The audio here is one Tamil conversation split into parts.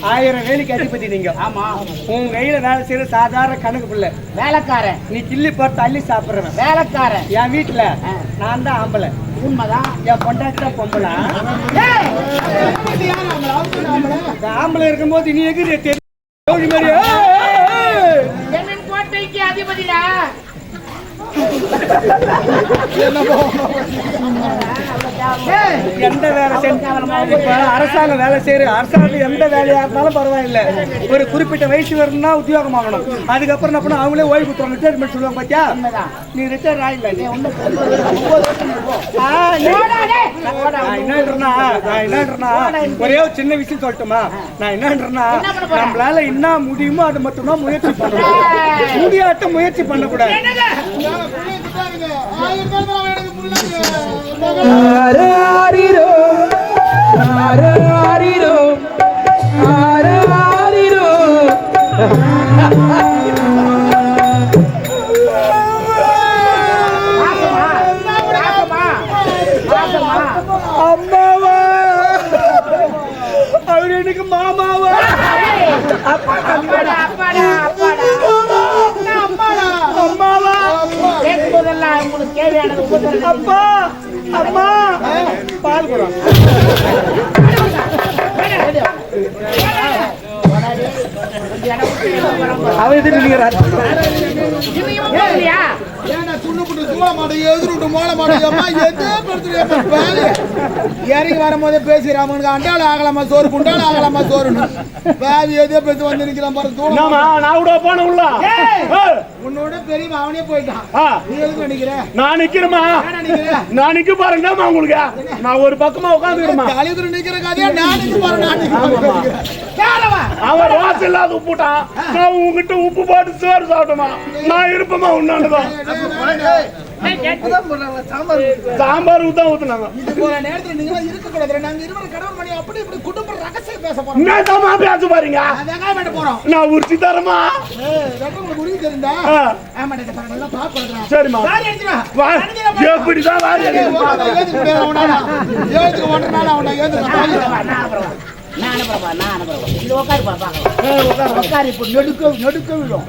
1000 வேலைக்கு அதிபதி நீங்க. ஆமா. உன் கையில வேலை செய்யற சாதாரண கணக்கு பிள்ளை. வேலைக்காரன். நீ கிள்ளி போட்டு அள்ளி சாப்பிடுறவன். வேலைக்காரன். என் வீட்டுல நான் தான் ஆம்பளை. உண்மைதான். என் பொண்டாட்டி தான் பொம்பளை. ஆம்பளை இருக்கும்போது நீ எகிரி கோட்டைக்கு அதிபதிடா. எந்த வேலை இப்ப அரசாங்கம் வேலை செய்யற அரசாங்கம் எந்த வேலையா இருந்தாலும் பரவாயில்ல. ஒரு குறிப்பிட்ட வயசு வரணும்னா உத்தியோகம் ஆகணும். அதுக்கப்புறம் என்ன பண்ண அவங்களே ஓய்வு கொடுத்துருவாங்க. ரிட்டையர்மெண்ட் சொல்லுவாங்க. பாத்தியா நீ ரிட்டையர் ஆயிடல. என்னன்றா ஒரே ஒரு சின்ன விஷயம் சொல்லட்டுமா? நான் என்னன்றா நம்மளால என்ன முடியுமோ அது மட்டும்தான் முயற்சி பண்ணணும். முடியாட்ட முயற்சி பண்ணக்கூடாது. அம்மாவா அவரு எனக்கு மாமாவா? அப்பா அம்மா பால் குடம் அவன் இறங்கி வரும்போதே பேசுறான். அண்டாள் ஆகலாமா சோறு குண்டாள் ஆகலாமா சோறுன்னு பாவி எதோ பேசி வந்து நிக்கலாம். போன உள்ள உன்னோட பெரிய அவனே போயிட்டான். நீ எதுக்கு நினைக்கிறேன்? நான் நிக்கிறேமா? நான் நிக்க பாருங்க உங்களுக்கு. நான் ஒரு பக்கமா உட்காந்துக்கிறேன். தலைவர் நிக்கிற கதையா நான் நிக்க பாருங்க. அவன் வாசல் இல்லாத உப்புட்டான். நான் உங்ககிட்ட உப்பு போட்டு சோறு சாப்பிட்டோமா? நான் இருப்பமா உன்னாண்டுதான். சாம்பார் ஊத்தா ஊத்துனாங்க. இது போற நேரத்துல நீங்க இருக்க கூடாது. நாங்க இருவர் கடவுள் மணி அப்படி இப்படி குடும்ப ரகசியம் பேச போறோம். என்னமா பேச போறீங்க? அதான் வேண்ட போறோம். நான் உரிச்சி தரமா? உங்களுக்கு உரிச்சி தரண்டா? ஆமா டேய் நல்லா பாக்க போறேன். சரிமா. வாரி எடுத்துடா. எப்படி தான் வாரி எடுத்துடா? ஏதுக்கு ஒன்றரை நாள் அவன ஏதுக்கு நான் இது உட்காரு பாக்கலாம். உட்காரு இப்போ நடுக்க விடும்.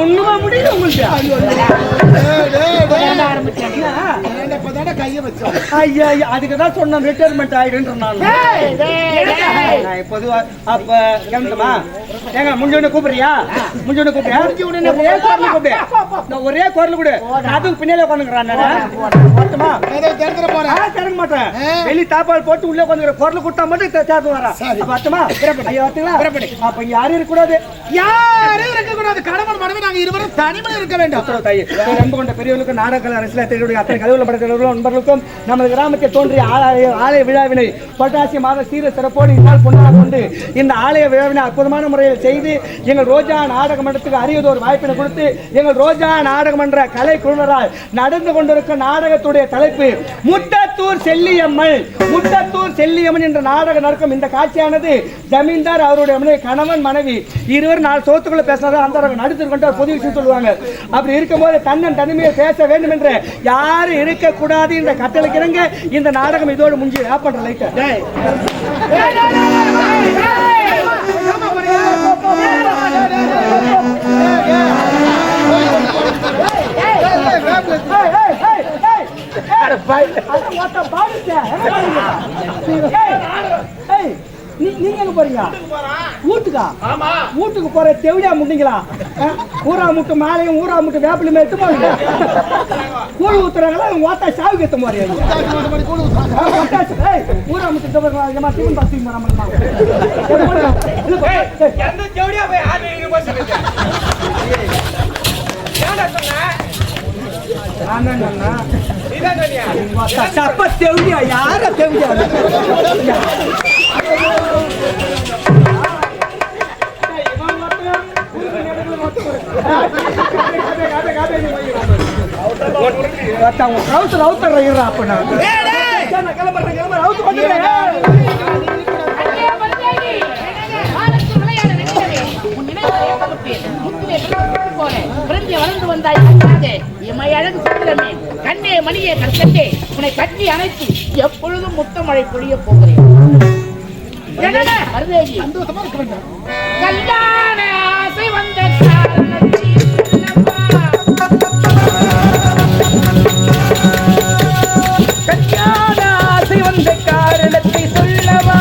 ஒண்ணுமா முடியல உங்களுக்கு. அதுக்குதான் சொன்ன ரிட்டையர்மெண்ட் ஆயிடுன்னு. பொதுவா அப்ப கிளம்புமா? ஏங்க முடிஞ்ச கூப்பிடுறியா? முடிஞ்ச கூப்பிடுறியா? ஒரே குரல் கூட அதுக்கு பின்னாலே உட்காந்துக்கிறான். மாட்டேன் வெளி தாப்பால் போட்டு உள்ள உட்காந்துக்கிற குரல் கொடுத்தா மட்டும் சேர்த்து வரா. பார்த்தமா? அப்ப யாரும் இருக்கக்கூடாது. யாரும் இருக்கக்கூடாது. கணவன் மனைவி நாங்க இருவரும் தனிமை இருக்க வேண்டும். அன்பு கொண்ட பெரியவர்களுக்கும் நாடக அரசியல் அத்தனை கதவுல படைத்தவர்களும் நண்பர்களுக்கும் நமது கிராமத்தில் தோன்றிய ஆலய விழாவினை புரட்டாசி மாத சீர சிறப்போடு இந்நாள் பொன்னாக கொண்டு இந்த ஆலய விழாவினை அற்புதமான முறையில் செய்து எங்கள் ரோஜா நாடக மன்றத்துக்கு அரியதொரு வாய்ப்பினை கொடுத்து எங்கள் ரோஜா நாடக மன்ற கலை குழுவினரால் நடந்து கொண்டிருக்கும் நாடகத்துடைய தலைப்பு முட்டத்தூர் செல்லியம்மன். முட்டத்தூர் செல்லியம்மன் என்ற நாடகம் நடக்கும். இந்த காட்சியானது ஜமீன்தார் அவருடைய கணவன் மனைவி இருவர் 4 சோத்துக்குள்ள பேசினாலும் அந்த நடுத்தர் கொண்டு பொது விஷயம் சொல்லுவாங்க. அப்படி இருக்கும்போது தன்னன் தனிமையை பேச வேண்டும் என்று யாரும் இருக்கக்கூடாது என்ற கட்டளைக்கிறங்க இந்த நாடகம் இதோடு முடிஞ்சு பண்ற லைட் நீங்க எங்க போறீங்க? வீட்டுக்கா? வீட்டுக்கு போற தெவிடியா முட்டிங்களா? ஊரா முட்டு மாலையும் ஊரா முட்டு வேப்பிலுமே எடுத்து போறீங்க. கூழ் ஊத்துறாங்களா? ஓத்தா சாவுக்கு எத்த மாதிரி ஊரா முட்டு தீவன் பாசி தெவிடியா? யார தெவிடியா? வளர்ந்து வந்த மணியை கற்கட்டே உன்னை கட்டி அணைத்து எப்பொழுதும் முத்த மழை பொழிய போகிறேன். மருதேவி, கல்யாண ஆசை வந்த கல்யாண ஆசை வந்த காரணத்தை சொல்லவா?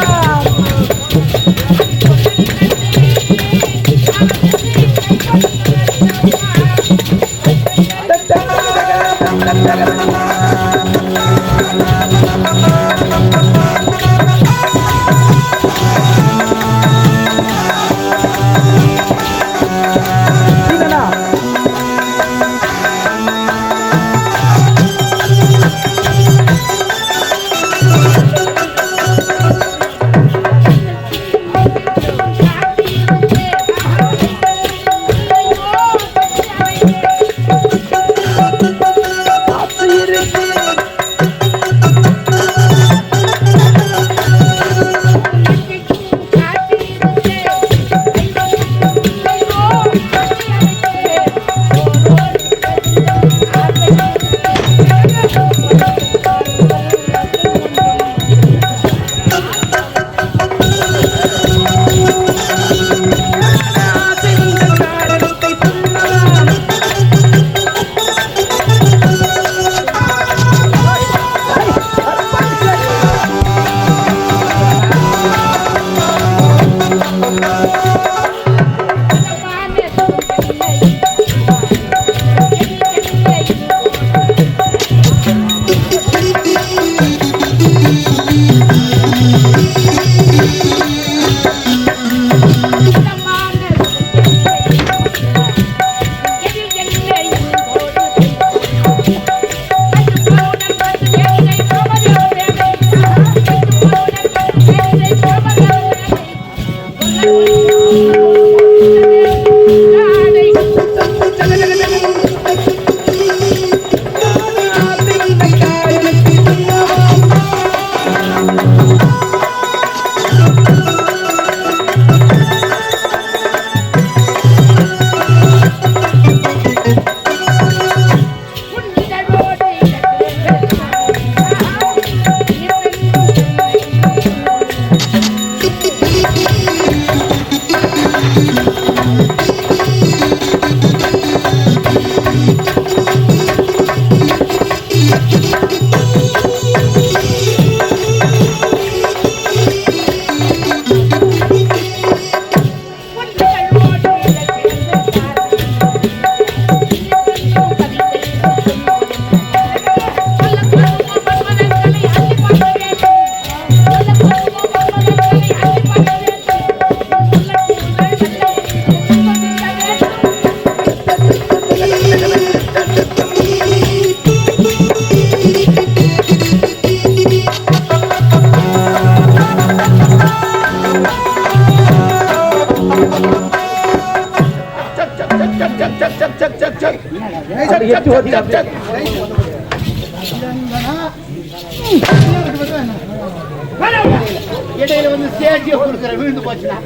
இடையில வந்து சேட்டிய கொடுக்கிற விழுந்து போச்சுனா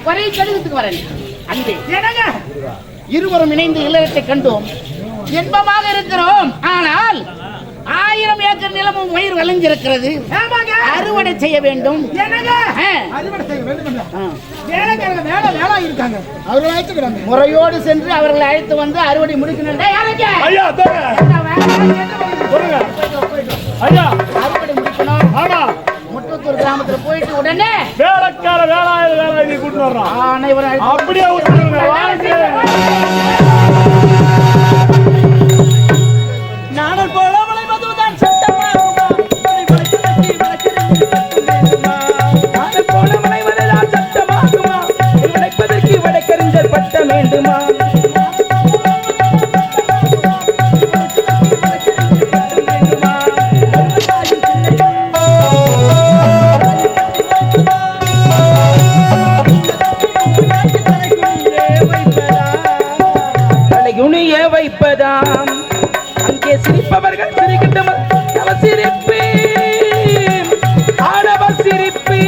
ஒரே கழுகுத்துக்கு வரேன். அங்கே இருவரும் இணைந்து இல்லறத்தை கண்டோம், இன்பமாக இருக்கிறோம். ஆனால் 1000 ஏக்கர் நிலமும் பயிர் விளைஞ்சிருக்கிறது, அறுவடை செய்ய வேண்டும். முறையோடு சென்று அவர்களை அழைத்து வந்து அறுவடை முடிக்கணும். அறுவடை முடிக்கணும். முட்டத்தூர் கிராமத்துல போயிட்டு உடனே வேலைக்கார வேலை கூட்டு வர்றோம். அனைவரும் அப்படியே நாடல் போல மலைமதுதான் சட்டமாகுமா? நாடல் போல மலைமதுதான் சட்டமாகுமா? உழைப்பதற்கு வழக்கறிஞர் பட்டம் வேண்டுமா? வைப்பதாம் அங்கே சிரிப்பவர்கள் சிரிக்கின்ற சிரிப்பு ஆடவ சிரிப்பு.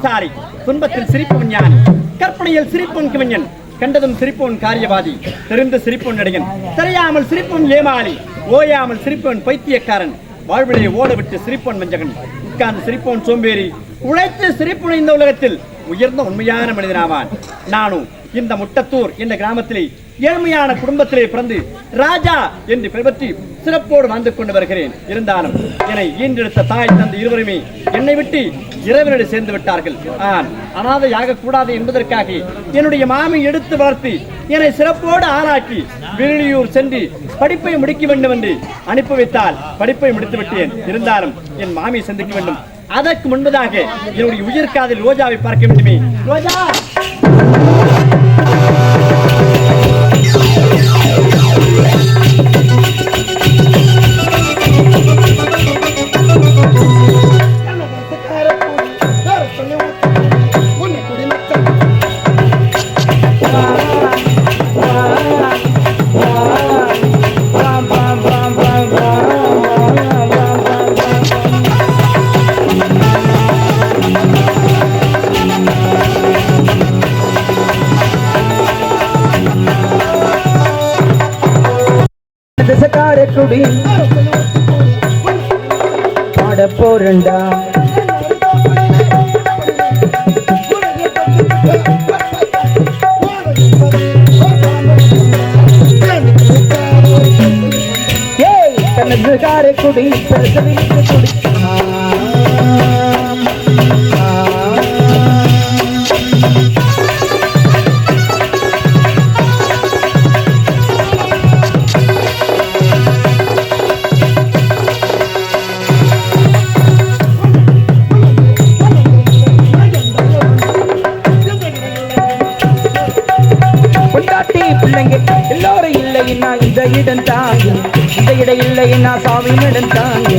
புத்திசாலி, துன்பத்தில் சிரிப்பவன் ஞானி, கற்பனையில் சிரிப்பவன் கவிஞன், கண்டதும் சிரிப்பவன் காரியவாதி, தெரிந்து சிரிப்பவன் நடிகன், தெரியாமல் சிரிப்பவன் ஏமாளி, ஓயாமல் சிரிப்பவன் பைத்தியக்காரன், வாழ்விலே ஓடவிட்டு சிரிப்பவன் வஞ்சகன், உட்கார்ந்து சிரிப்பவன் சோம்பேறி, உழைத்து சிரிப்பவன் இந்த உலகத்தில் உயர்ந்த உண்மையான மனிதனாவான். நானும் இந்த முட்டத்தூர் என்ற கிராமத்திலே ஏழ்மையான குடும்பத்திலே பிறந்து ராஜா என்று பெயர்பற்றி சிறப்போடு வாழ்ந்து கொண்டு வருகிறேன். இருந்தாலும் என்னை ஈன்றெடுத்த தாய் தந்தை இருவருமே என்னை விட்டு இரவினோடு சேர்ந்து விட்டார்கள். அனாதையாக கூடாது என்பதற்காக என்னுடைய மாமி எடுத்து வளர்த்து என்னை சிறப்போடு ஆளாக்கி வெளியூர் சென்று படிப்பை முடிக்க வேண்டும் என்று அனுப்பி வைத்தால் படிப்பை முடித்து விட்டேன். இருந்தாலும் என் மாமியை சந்திக்க வேண்டும். அதற்கு முன்பதாக என்னுடைய உயிர்காதல் ரோஜாவை பார்க்க வேண்டுமே. ரோஜா, திசைக்காரக்குடி பாட போறண்டா, கண்ணகாரக்குடி குடி எல்லோரும் இல்லைன்னா இந்த இடம் தாங்க, இந்த இடம் இல்லைன்னா சாமி இடம் தாங்க.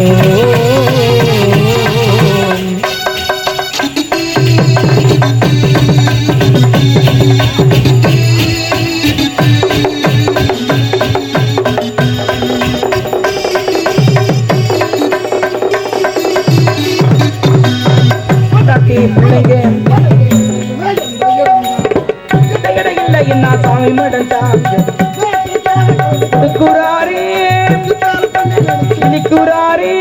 பிள்ளைங்க சாமி மடம் தாங்க குராரே குராரே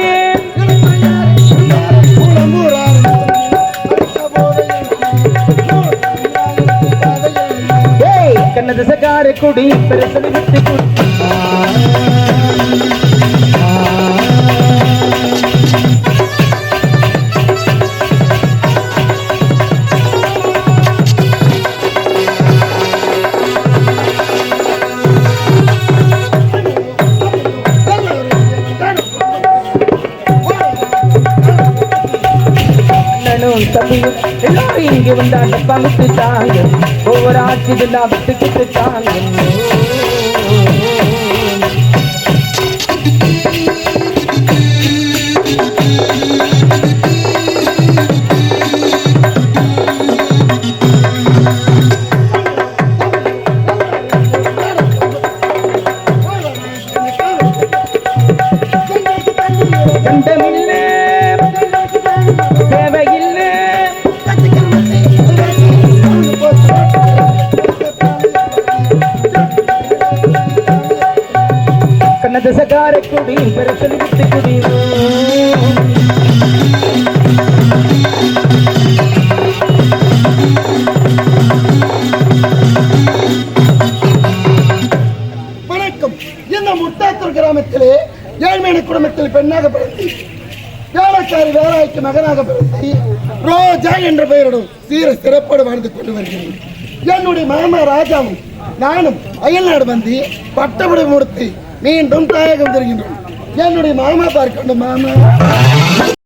கண்ணத சகார குடி பெருசடி விட்டு எல்லாரும் இங்கே வந்தாண்ட பங்குத்தாங்க, ஒவ்வொரு ஆட்சியெல்லாம் விட்டுக்கிட்டு தாங்க. சகாரக்குடி பெருசல் விட்டு குடி வணக்கம். இந்த முட்டாத்தூர் கிராமத்திலே ஏழ்மையான குடும்பத்தில் பெண்ணாக பிறந்து வேலைக்காரி வேலாய்க்கு மகனாக பிறந்து ரோஜா என்ற பெயருடன் சீர சிறப்போடு வாழ்ந்து கொண்டு வருகிறேன். என்னுடைய மாமா ராஜாவும் நானும் அயல்நாடு வந்து பட்டப்படி முடித்து மீண்டும் தாயகம் தருகின்றோம். என்னுடைய மாமா பார்க்கணும். மாமா